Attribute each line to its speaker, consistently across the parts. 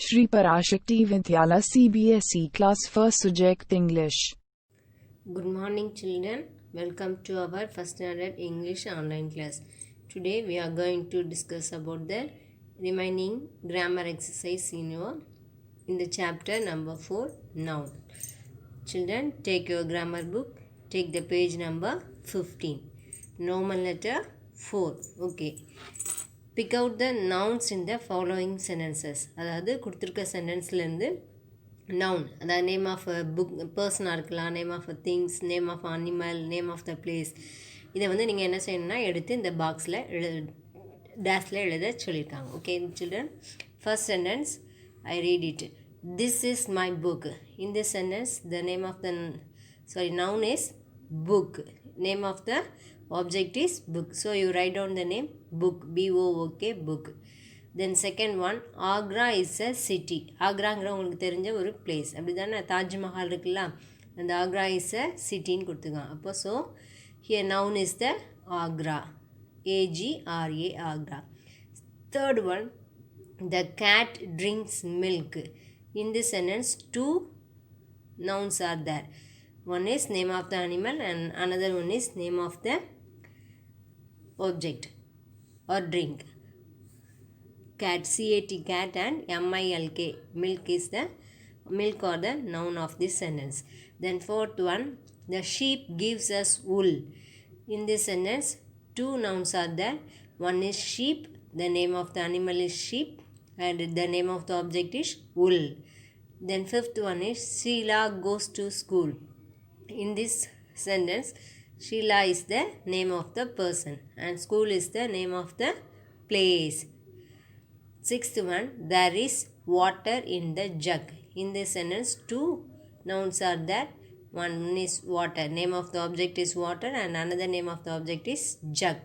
Speaker 1: Shri Parashakti Vidyala CBSE Class 1st Subject English.
Speaker 2: Good morning children. Welcome to our first standard English online class. Today we are going to discuss about the remaining grammar exercise in the chapter number 4 noun. Children, take your grammar book. Take the page number 15. Roman letter 4. Okay. Pick out the nouns in the following sentences. அதாவது கொடுத்துருக்க சென்டென்ஸ்லேருந்து noun, அதாவது name of a book பர்சனாக இருக்கலாம், name of a things, name of animal, name of the place. இதை வந்து நீங்கள் என்ன செய்யணும்னா எடுத்து இந்த பாக்ஸில் டேஷில் எழுத சொல்லியிருக்காங்க. Okay children, first sentence I read it. This is my book. In this sentence the name of the noun is book. Name of the object is book. So you write down the name book, B-O-O-K, book. Then second one, Agra is a city. ஆக்ராங்கிற உங்களுக்கு தெரிஞ்ச ஒரு place, அப்படி தானே? தாஜ்மஹால் இருக்குல்ல, அந்த Agra is a சிட்டின்னு கொடுத்துருக்காங்க. அப்போ so here noun is the Agra, A-G-R-A, Agra. Third one, the cat drinks milk. In this sentence two nouns are there. One is name of the animal and another one is name of the object or drink. Cat, C-A-T, cat, and M-I-L-K, milk is the milk or the noun of this sentence. Then fourth one, the sheep gives us wool. In this sentence two nouns are there. One is sheep, the name of the animal is sheep, and the name of the object is wool. Then fifth one is Sheila goes to school. In this sentence Sheila is the name of the person and school is the name of the place. Sixth one, there is water in the jug. In this sentence two nouns are there. One is water, name of the object is water, and another name of the object is jug.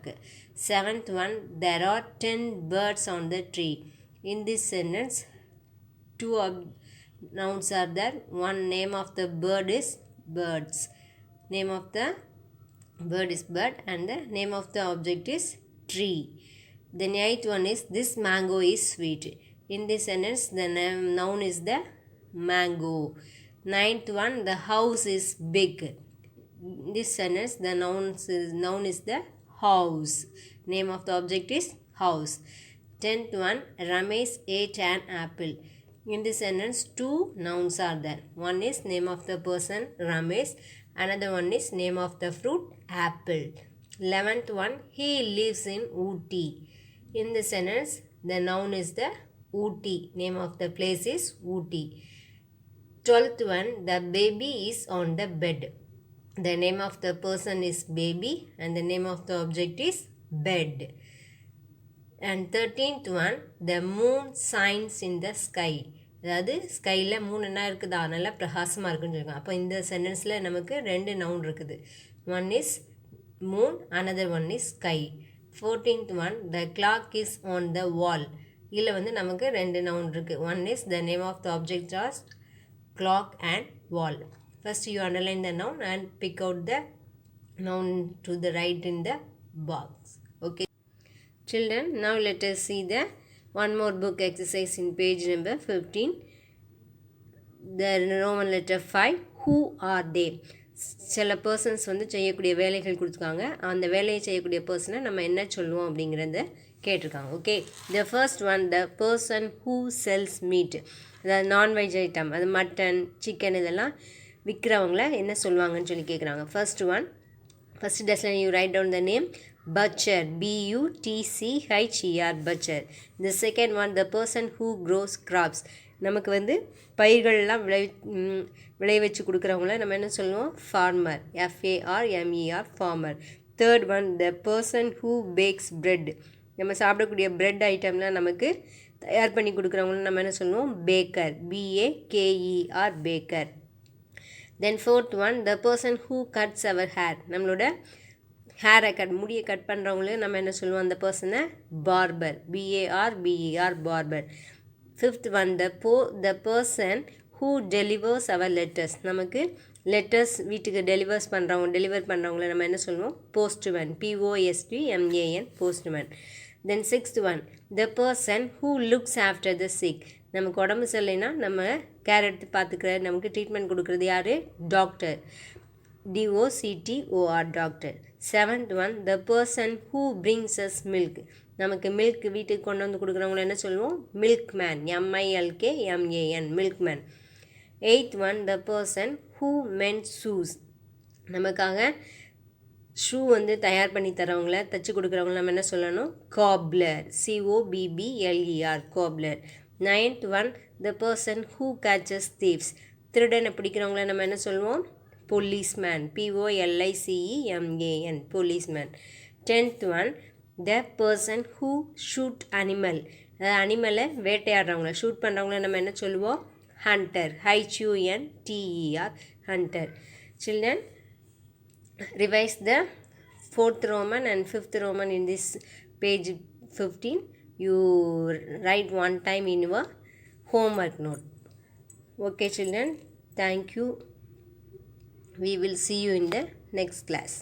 Speaker 2: Seventh one, there are 10 birds on the tree. In this sentence two nouns are there. One name of the bird is birds, name of the bird is bird, and the name of the object is tree. The eighth one is this mango is sweet. In this sentence the noun is the mango. Ninth one, the house is big. In this sentence the noun is the house, name of the object is house. Tenth one, Ramesh ate an apple. In this sentence two nouns are there. One is name of the person Ramesh, another one is name of the fruit apple. 11th one, he lives in Ooty. In this sentence the noun is the Ooty, name of the place is Ooty. 12th one, the baby is on the bed. The name of the person is baby and the name of the object is bed. And 13th one, the moon shines in the sky. அதாவது ஸ்கையில் மூணு என்ன இருக்குதா, நல்லா பிரகாசமாக இருக்குன்னு சொல்லுவாங்க. அப்போ இந்த சென்டென்ஸில் நமக்கு ரெண்டு நவுன் இருக்குது. One is moon, another one is sky. 14th one, the clock is on the wall. இதில் வந்து நமக்கு ரெண்டு நவுன் இருக்குது. One is the name of the object as clock and wall. First you underline the noun and pick out the noun to the right in the box. Okay children, now let us see the one more book exercise in page number 15. The Roman letter 5, who are they? சில persons வந்து செய்யக்கூடிய வேலைகள் கொடுத்துருக்காங்க. அந்த வேலையை செய்யக்கூடிய பர்சனை நம்ம என்ன சொல்லுவோம் அப்படிங்கிறத கேட்டிருக்காங்க. Okay, the first one, the person who sells meat. அதாவது நான்வெஜ் ஐட்டம், அது மட்டன், சிக்கன் இதெல்லாம் விற்கிறவங்கள என்ன சொல்லுவாங்கன்னு சொல்லி கேட்குறாங்க. ஃபர்ஸ்ட் ஒன், ஃபர்ஸ்ட் டெஸ்டில் you write down the name butcher, B-U-T-C-H-E-R, butcher. The second one, the person who grows crops. நமக்கு வந்து பயிர்கள்லாம் விளை வச்சு கொடுக்குறவங்கள நம்ம என்ன சொல்லுவோம், farmer, F-A-R-M-E-R, farmer. Third one, the person who bakes bread. நம்ம சாப்பிடக்கூடிய பிரெட் ஐட்டம்லாம் நமக்கு தயார் பண்ணி கொடுக்குறவங்கள நம்ம என்ன சொல்லுவோம், baker, B-A-K-E-R, baker. Then fourth one, the person who cuts our hair. நம்மளோட ஹேரை முடியை கட் பண்ணுறவங்களையும் நம்ம என்ன சொல்லுவோம், அந்த பர்சனை barber, B-A-R-B-E-R, barber. Fifth one, the person who delivers our letters. நமக்கு லெட்டர்ஸ் வீட்டுக்கு டெலிவர் பண்ணுறவங்கள நம்ம என்ன சொல்லுவோம், postman, P-O-S-T-M-A-N, postman. Then sixth one, the person who looks after the sick. நமக்கு உடம்பு சரியில்லைன்னா நம்ம கேர் எடுத்து பார்த்துக்கிற நமக்கு ட்ரீட்மெண்ட் கொடுக்குறது யார்? Doctor. DOCTOR doctor. 7th one, the person who brings us milk. நமக்கு மில்க் வீட்டுக்கு கொண்டு வந்து கொடுக்குறவங்கள என்ன சொல்லுவோம்? Milkman. MILKMAN, milkman. 8th one, the person who mends shoes. நமக்காக ஷூ வந்து தயார் பண்ணி தரவங்கள தைச்சி கொடுக்குறவங்கள நம்ம என்ன சொல்லணும்? Cobbler. COBBLER, cobbler. 9th one, the person who catches thieves. திருடனை பிடிக்கிறவங்கள நம்ம என்ன சொல்லுவோம்? policeman. POLICEMAN, policeman. 10th one, the person who shoot animal. அதாவது அனிமலை வேட்டையாடுறவங்கள ஷூட் பண்ணுறவங்கள நம்ம என்ன சொல்லுவோம்? hunter. HUNTER, hunter. Children, revise the 4th Roman and 5th Roman in this page 15. You write one time in your homework note. Okay children, thank you. We will see you in the next class.